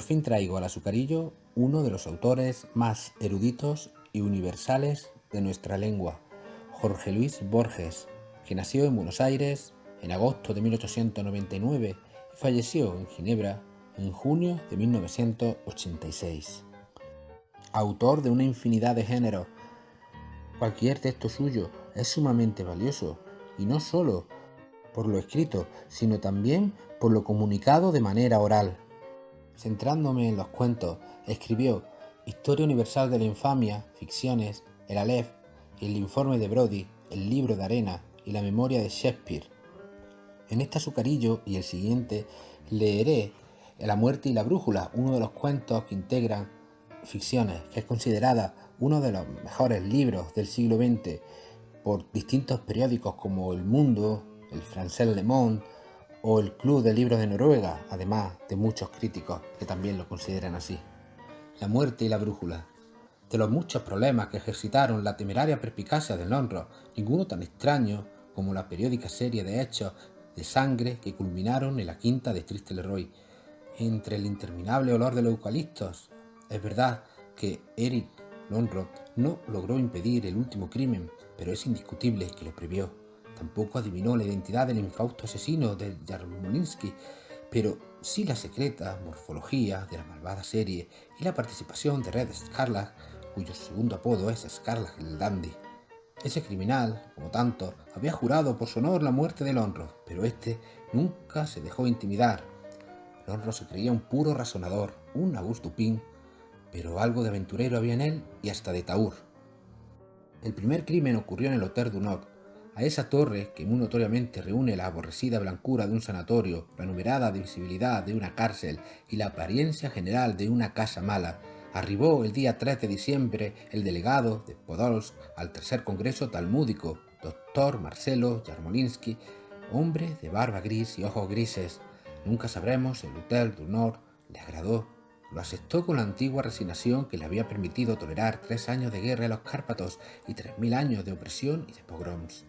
fin traigo al azucarillo uno de los autores más eruditos y universales de nuestra lengua, Jorge Luis Borges, que nació en Buenos Aires en agosto de 1899 y falleció en Ginebra en junio de 1986. Autor de una infinidad de géneros, cualquier texto suyo es sumamente valioso, y no solo por lo escrito, sino también por lo comunicado de manera oral. Centrándome en los cuentos, escribió Historia Universal de la Infamia, Ficciones, El Aleph, El Informe de Brody, El Libro de Arena y La Memoria de Shakespeare. En este azucarillo y el siguiente leeré La Muerte y la Brújula, uno de los cuentos que integran Ficciones, que es considerada uno de los mejores libros del siglo XX por distintos periódicos como El Mundo, el Français Le Monde o el Club de Libros de Noruega, además de muchos críticos que también lo consideran así. La Muerte y la Brújula. De los muchos problemas que ejercitaron la temeraria perspicacia de Lonro, ninguno tan extraño como la periódica serie de hechos de sangre que culminaron en la quinta de Triste Leroy. Entre el interminable olor de los eucaliptos, es verdad que Eric Lonro no logró impedir el último crimen, pero es indiscutible que lo previó. Tampoco adivinó la identidad del infausto asesino de Yarmolinsky, pero sí la secreta morfología de la malvada serie y la participación de Red Scarlett, cuyo segundo apodo es Scarlett el Dandy. Ese criminal, como tanto, había jurado por su honor la muerte de Lonro, pero este nunca se dejó intimidar. Lonro se creía un puro razonador, un Auguste Dupin, pero algo de aventurero había en él y hasta de tahúr. El primer crimen ocurrió en el Hotel du Nord, a esa torre que muy notoriamente reúne la aborrecida blancura de un sanatorio, la numerada visibilidad de una cárcel y la apariencia general de una casa mala. Arribó el día 3 de diciembre el delegado de Podolsk al tercer congreso talmúdico, doctor Marcelo Yarmolinsky, hombre de barba gris y ojos grises. Nunca sabremos si el Hotel du Nord le agradó. Lo aceptó con la antigua resignación que le había permitido tolerar 3 años de guerra en los Cárpatos y 3000 años de opresión y de pogroms.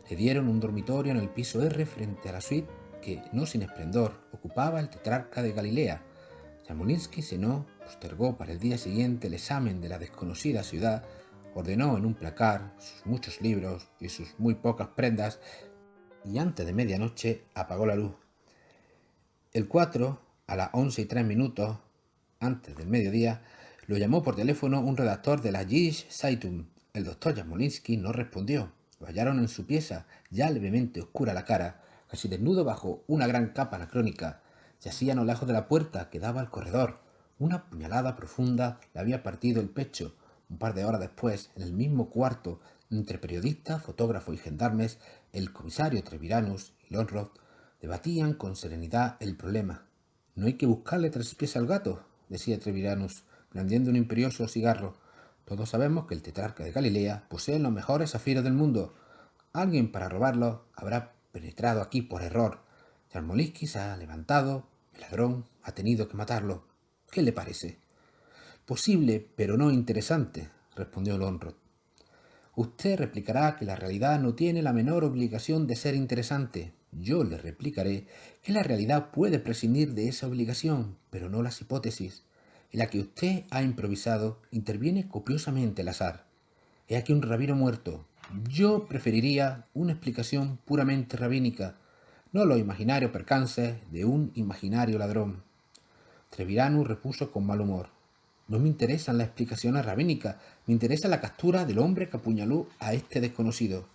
Le dieron un dormitorio en el piso R frente a la suite que, no sin esplendor, ocupaba el tetrarca de Galilea. Yarmolinsky postergó para el día siguiente el examen de la desconocida ciudad, ordenó en un placar sus muchos libros y sus muy pocas prendas, y antes de medianoche apagó la luz. El 4, a las 11:03, antes del mediodía, lo llamó por teléfono un redactor de la Jüdische Zeitung. El doctor Yarmolinsky no respondió. Lo hallaron en su pieza, ya levemente oscura la cara, casi desnudo bajo una gran capa anacrónica. Yacía no lejos de la puerta que daba al corredor. Una puñalada profunda le había partido el pecho. Un par de horas después, en el mismo cuarto, entre periodistas, fotógrafos y gendarmes, el comisario Treviranus y Lonrod debatían con serenidad el problema. No hay que buscarle 3 pies al gato, decía Treviranus, blandiendo un imperioso cigarro. Todos sabemos que el tetrarca de Galilea posee los mejores zafiros del mundo. Alguien para robarlos habrá penetrado aquí por error. Yarmolinsky se ha levantado, el ladrón ha tenido que matarlo. ¿Qué le parece? Posible, pero no interesante, respondió Lonrod. Usted replicará que la realidad no tiene la menor obligación de ser interesante. Yo le replicaré que la realidad puede prescindir de esa obligación, pero no las hipótesis. En la que usted ha improvisado interviene copiosamente el azar. He aquí un rabino muerto. Yo preferiría una explicación puramente rabínica, no los imaginarios percances de un imaginario ladrón. Treviranus repuso con mal humor. No me interesan las explicaciones rabínicas, me interesa la captura del hombre que apuñaló a este desconocido.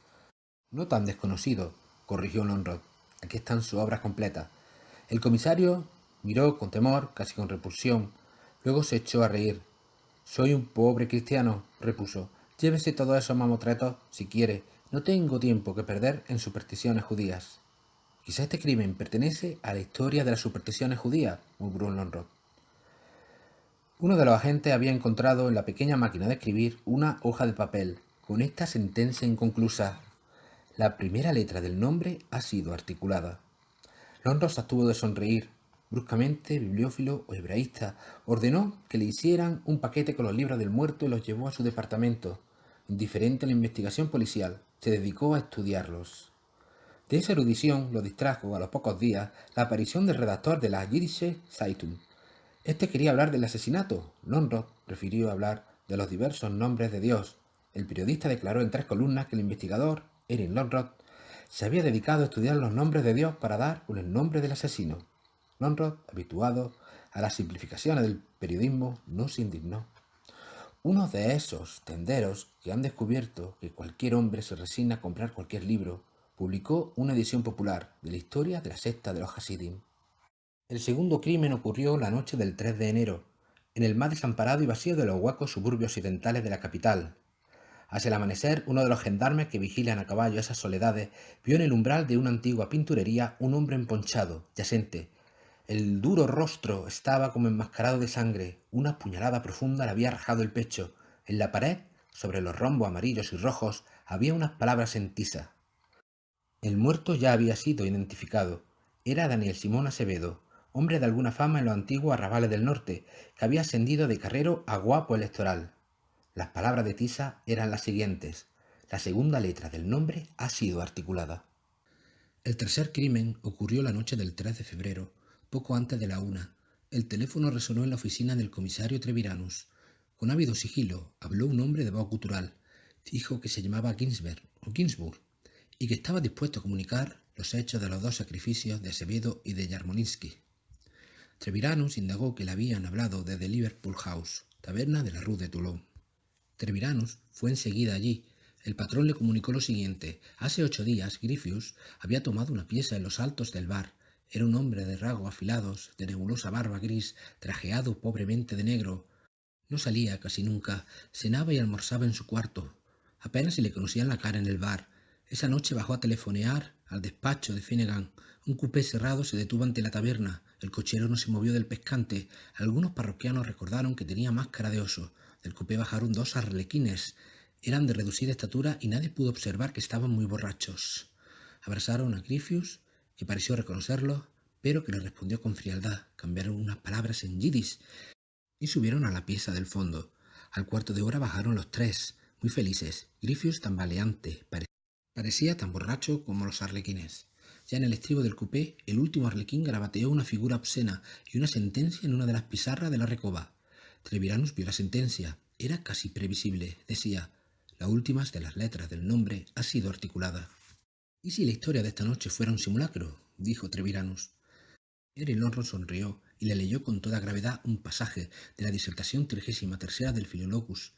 No tan desconocido, corrigió Lonrod. Aquí están sus obras completas. El comisario miró con temor, casi con repulsión. Luego se echó a reír. Soy un pobre cristiano, repuso. Llévese todos esos mamotretos si quiere. No tengo tiempo que perder en supersticiones judías. Quizá este crimen pertenece a la historia de las supersticiones judías, murmuró Lonrod. Uno de los agentes había encontrado en la pequeña máquina de escribir una hoja de papel con esta sentencia inconclusa. La primera letra del nombre ha sido articulada. Lonrod se abstuvo de sonreír. Bruscamente, bibliófilo o hebraísta, ordenó que le hicieran un paquete con los libros del muerto y los llevó a su departamento. Indiferente a la investigación policial, se dedicó a estudiarlos. De esa erudición lo distrajo a los pocos días la aparición del redactor de la Jüdische Zeitung. Este quería hablar del asesinato. Lonrod prefirió hablar de los diversos nombres de Dios. El periodista declaró en 3 columnas que el investigador, Erin Lonrod, se había dedicado a estudiar los nombres de Dios para dar con el nombre del asesino. Lonrod, habituado a las simplificaciones del periodismo, no se indignó. Uno de esos tenderos que han descubierto que cualquier hombre se resigna a comprar cualquier libro, publicó una edición popular de la historia de la secta de los Hasidim. El segundo crimen ocurrió la noche del 3 de enero, en el más desamparado y vacío de los huecos suburbios occidentales de la capital. Hacia el amanecer, uno de los gendarmes que vigilan a caballo esas soledades vio en el umbral de una antigua pinturería un hombre emponchado, yacente. El duro rostro estaba como enmascarado de sangre. Una puñalada profunda le había rajado el pecho. En la pared, sobre los rombos amarillos y rojos, había unas palabras en tiza. El muerto ya había sido identificado. Era Daniel Simón Acevedo, hombre de alguna fama en los antiguos arrabales del norte, que había ascendido de carrero a guapo electoral. Las palabras de tiza eran las siguientes. La segunda letra del nombre ha sido articulada. El tercer crimen ocurrió la noche del 3 de febrero, poco antes de la 1. El teléfono resonó en la oficina del comisario Treviranus. Con ávido sigilo habló un hombre de voz gutural. Dijo que se llamaba Ginsburg y que estaba dispuesto a comunicar los hechos de los 2 sacrificios de Acevedo y de Yarmolinsky. Treviranus indagó que le habían hablado desde Liverpool House, taberna de la Rue de Toulon. Treviranus fue enseguida allí. El patrón le comunicó lo siguiente. Hace 8 días, Griffius había tomado una pieza en los altos del bar. Era un hombre de rasgos afilados, de nebulosa barba gris, trajeado pobremente de negro. No salía casi nunca, cenaba y almorzaba en su cuarto. Apenas se le conocía la cara en el bar. Esa noche bajó a telefonear al despacho de Finnegan. Un cupé cerrado se detuvo ante la taberna. El cochero no se movió del pescante. Algunos parroquianos recordaron que tenía máscara de oso. Del cupé bajaron 2 arlequines. Eran de reducida estatura y nadie pudo observar que estaban muy borrachos. Abrazaron a Griffius, que pareció reconocerlo, pero que le respondió con frialdad. Cambiaron unas palabras en yiddish y subieron a la pieza del fondo. Al cuarto de hora bajaron los 3, muy felices. Griffius tambaleante, parecía tan borracho como los arlequines. Ya en el estribo del cupé, el último arlequín garabateó una figura obscena y una sentencia en una de las pizarras de la recoba. Treviranus vio la sentencia. Era casi previsible. Decía: la última de las letras del nombre ha sido articulada. ¿Y si la historia de esta noche fuera un simulacro?, dijo Treviranus. Erin Lonrod sonrió y le leyó con toda gravedad un pasaje de la disertación 33ª del Philologus.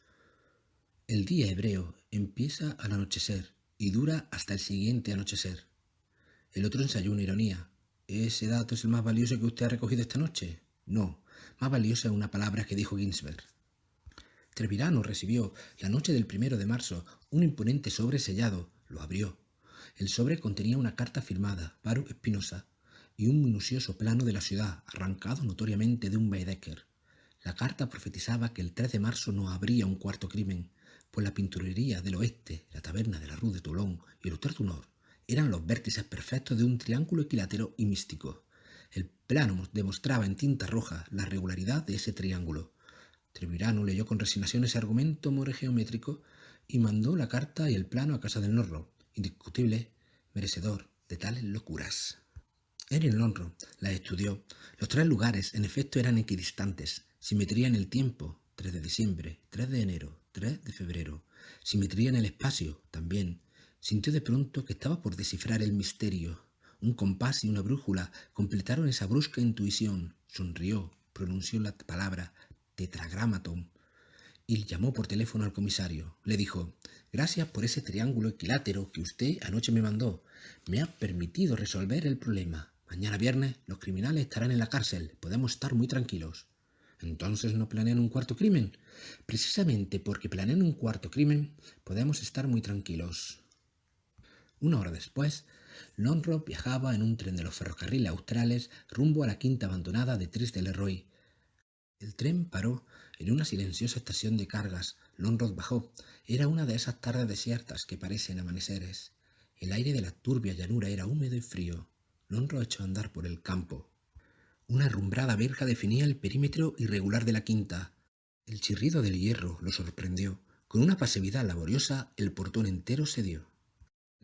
El día hebreo empieza al anochecer y dura hasta el siguiente anochecer. El otro ensayó una ironía. ¿Ese dato es el más valioso que usted ha recogido esta noche? No, más valiosa es una palabra que dijo Ginsberg. Treviranus recibió, la noche del 1 de marzo, un imponente sobre sellado. Lo abrió. El sobre contenía una carta firmada, Baruch Spinoza, y un minucioso plano de la ciudad, arrancado notoriamente de un Baedeker. La carta profetizaba que el 3 de marzo no habría un cuarto crimen, pues la pinturería del oeste, la taberna de la Rue de Toulon y el Hotel du Nord eran los vértices perfectos de un triángulo equilátero y místico. El plano demostraba en tinta roja la regularidad de ese triángulo. Treviranus leyó con resignación ese argumento geométrico y mandó la carta y el plano a casa del Norro, indiscutible merecedor de tales locuras. Erin Lonrod las estudió. Los 3 lugares, en efecto, eran equidistantes. Simetría en el tiempo, 3 de diciembre, 3 de enero, 3 de febrero. Simetría en el espacio, también. Sintió de pronto que estaba por descifrar el misterio. Un compás y una brújula completaron esa brusca intuición. Sonrió, pronunció la palabra tetragramaton y llamó por teléfono al comisario. Le dijo: gracias por ese triángulo equilátero que usted anoche me mandó. Me ha permitido resolver el problema. Mañana viernes los criminales estarán en la cárcel. Podemos estar muy tranquilos. ¿Entonces no planean un cuarto crimen? Precisamente porque planean un cuarto crimen, podemos estar muy tranquilos. 1 hora después, Lonrod viajaba en un tren de los ferrocarriles australes rumbo a la quinta abandonada de Triste-Leroy. El tren paró en una silenciosa estación de cargas. Lonrod bajó. Era una de esas tardes desiertas que parecen amaneceres. El aire de la turbia llanura era húmedo y frío. Lonrod echó a andar por el campo. Una herrumbrada verja definía el perímetro irregular de la quinta. El chirrido del hierro lo sorprendió. Con una pasividad laboriosa, el portón entero cedió.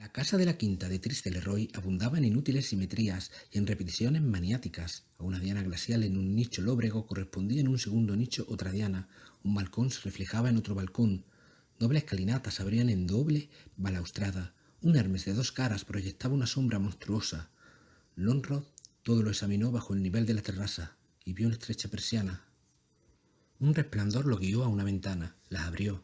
La casa de la quinta de Tristeleroy abundaba en inútiles simetrías y en repeticiones maniáticas. A una diana glacial en un nicho lóbrego correspondía en un segundo nicho otra diana. Un balcón se reflejaba en otro balcón. Dobles escalinatas se abrían en doble balaustrada. Un Hermes de dos caras proyectaba una sombra monstruosa. Lonrod todo lo examinó bajo el nivel de la terraza y vio una estrecha persiana. Un resplandor lo guió a una ventana. La abrió.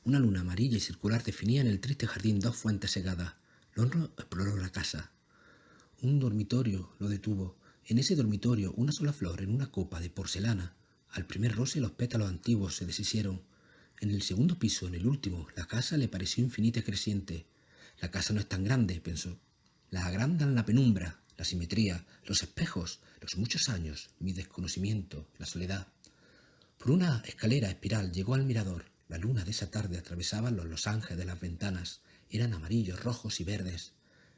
Una luna amarilla y circular definía en el triste jardín dos fuentes cegadas. Lonrod exploró la casa. Un dormitorio lo detuvo. En ese dormitorio, una sola flor en una copa de porcelana. Al primer roce los pétalos antiguos se deshicieron. En el segundo piso, en el último, la casa le pareció infinita y creciente. La casa no es tan grande, pensó. La agrandan la penumbra, la simetría, los espejos, los muchos años, mi desconocimiento, la soledad. Por una escalera espiral llegó al mirador. La luna de esa tarde atravesaba los losanges de las ventanas. Eran amarillos, rojos y verdes.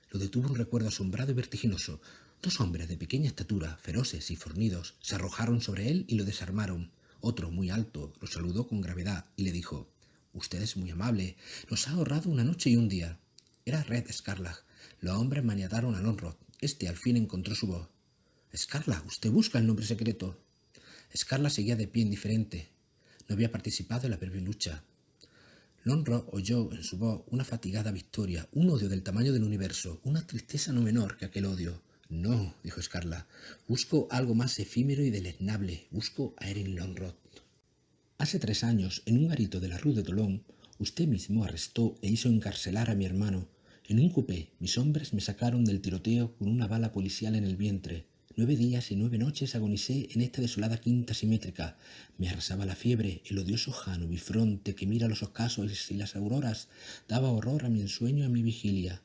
Lo detuvo un recuerdo asombrado y vertiginoso. Dos hombres de pequeña estatura, feroces y fornidos, se arrojaron sobre él y lo desarmaron. Otro, muy alto, lo saludó con gravedad y le dijo: «Usted es muy amable. Nos ha ahorrado una noche y un día». Era Red Scarlag. Los hombres maniataron a Lonrod. Este al fin encontró su voz. «Scarlag, usted busca el nombre secreto». Scarlag seguía de pie indiferente. No había participado en la breve lucha. Lonrod oyó en su voz una fatigada victoria, un odio del tamaño del universo, una tristeza no menor que aquel odio. «No», dijo Scarlag, «busco algo más efímero y deleznable. Busco a Erin Lonrod». Hace 3 años, en un garito de la Rue de Toulon, usted mismo arrestó e hizo encarcelar a mi hermano. En un coupé, mis hombres me sacaron del tiroteo con una bala policial en el vientre. 9 días y 9 noches agonicé en esta desolada quinta simétrica. Me arrasaba la fiebre, el odioso Jano bifronte que mira los ocasos y las auroras daba horror a mi ensueño y a mi vigilia.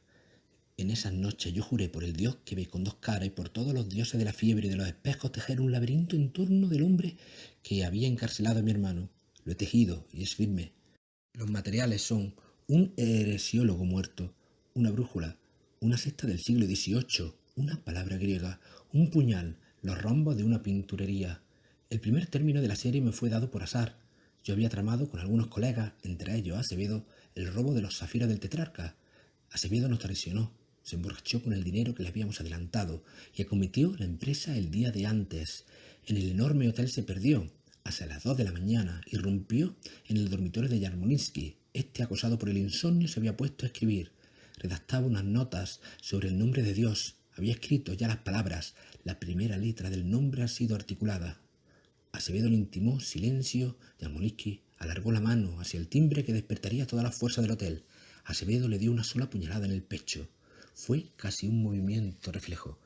En esas noches yo juré por el Dios que ve con 2 caras y por todos los dioses de la fiebre y de los espejos tejer un laberinto en torno del hombre que había encarcelado a mi hermano. Lo he tejido y es firme. Los materiales son un heresiólogo muerto, una brújula, una cesta del siglo XVIII, una palabra griega, un puñal, los rombos de una pinturería. El primer término de la serie me fue dado por azar. Yo había tramado con algunos colegas, entre ellos Acevedo, el robo de los zafiros del tetrarca. Acevedo nos traicionó, se emborrachó con el dinero que le habíamos adelantado y acometió la empresa el día de antes. En el enorme hotel se perdió. Hacia las 2 de la mañana irrumpió en el dormitorio de Yarmolinsky. Este, acosado por el insomnio, se había puesto a escribir. Redactaba unas notas sobre el nombre de Dios. Había escrito ya las palabras. La primera letra del nombre ha sido articulada. Acevedo le intimó silencio. Yarmolinsky alargó la mano hacia el timbre que despertaría todas las fuerzas del hotel. Acevedo le dio una sola puñalada en el pecho. Fue casi un movimiento reflejo.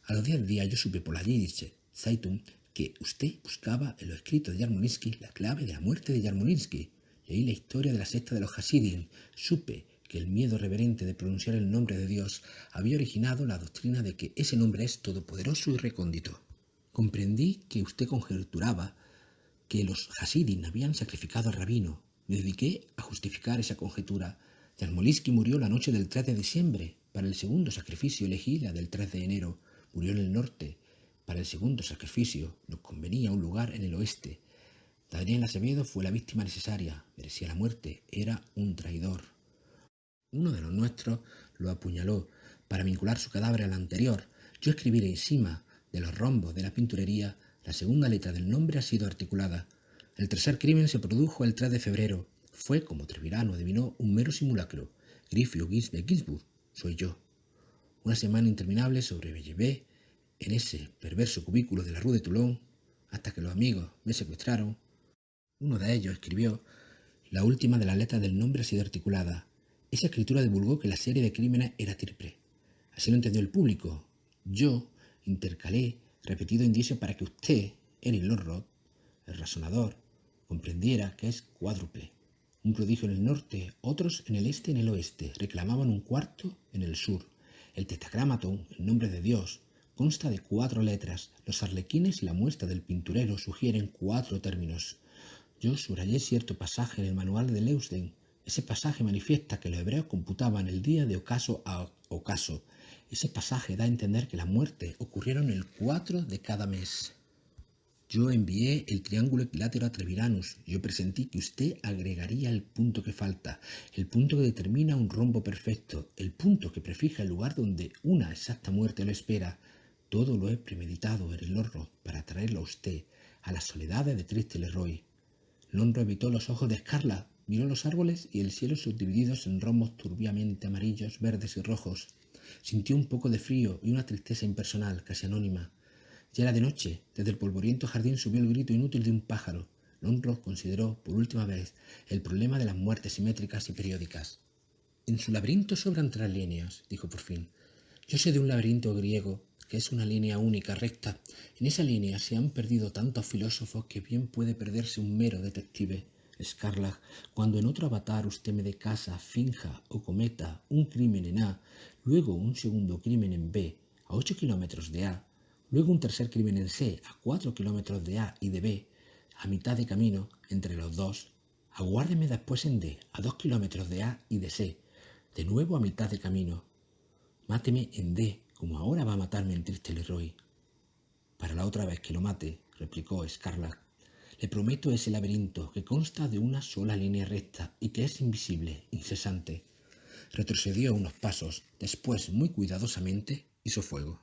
A los 10 días yo supe por la Yiddish Zeitung que usted buscaba en los escritos de Yarmolinsky la clave de la muerte de Yarmolinsky. Leí la historia de la secta de los Hasidim. Supe que el miedo reverente de pronunciar el nombre de Dios había originado la doctrina de que ese nombre es todopoderoso y recóndito. Comprendí que usted conjeturaba que los Hasidim habían sacrificado al rabino. Me dediqué a justificar esa conjetura. Yarmolinsky murió la noche del 3 de diciembre. Para el segundo sacrificio elegí la del 3 de enero. Murió en el norte. Para el segundo sacrificio nos convenía un lugar en el oeste. Daniel Acevedo fue la víctima necesaria. Merecía la muerte. Era un traidor. Uno de los nuestros lo apuñaló para vincular su cadáver al anterior. Yo escribí encima de los rombos de la pinturería. La segunda letra del nombre ha sido articulada. El tercer crimen se produjo el 3 de febrero. Fue, como Trevirano adivinó, un mero simulacro. Grifio Gisbert Ginsburg soy yo. Una semana interminable sobreviví en ese perverso cubículo de la Rue de Toulon hasta que los amigos me secuestraron. Uno de ellos escribió: la última de las letras del nombre ha sido articulada. Esa escritura divulgó que la serie de crímenes era triple. Así lo entendió el público. Yo intercalé repetido indicio para que usted, Erin Lonrod, el razonador, comprendiera que es cuádruple. Un prodigio en el norte, otros en el este y en el oeste, reclamaban un cuarto en el sur. El tetragramatón, el nombre de Dios, consta de 4 letras. Los arlequines y la muestra del pinturero sugieren 4 términos. Yo subrayé cierto pasaje en el manual de Leusden. Ese pasaje manifiesta que los hebreos computaban el día de ocaso a ocaso. Ese pasaje da a entender que las muertes ocurrieron el 4 de cada mes. Yo envié el triángulo equilátero a Treviranus. Yo presentí que usted agregaría el punto que falta, el punto que determina un rombo perfecto, el punto que prefija el lugar donde una exacta muerte lo espera. Todo lo he premeditado en el horror para traerlo a usted a las soledades de triste Leroy. Lonro evitó los ojos de Scarla, miró los árboles y el cielo subdivididos en rombos turbiamente amarillos, verdes y rojos. Sintió un poco de frío y una tristeza impersonal, casi anónima. Ya era de noche. Desde el polvoriento jardín subió el grito inútil de un pájaro. Lonro consideró, por última vez, el problema de las muertes simétricas y periódicas. En su laberinto sobran 3 líneas, dijo por fin. Yo sé de un laberinto griego que es una línea única, recta. En esa línea se han perdido tantos filósofos que bien puede perderse un mero detective. Scarlett, cuando en otro avatar usted me dé casa, finja o cometa un crimen en A, luego un segundo crimen en B, a 8 kilómetros de A, luego un tercer crimen en C, a 4 kilómetros de A y de B, a mitad de camino entre los dos, aguárdeme después en D, a 2 kilómetros de A y de C, de nuevo a mitad de camino. Máteme en D, como ahora va a matarme en triste Leroy. Para la otra vez que lo mate, replicó Scarlett, le prometo ese laberinto que consta de una sola línea recta y que es invisible, incesante. Retrocedió unos pasos, después, muy cuidadosamente, hizo fuego.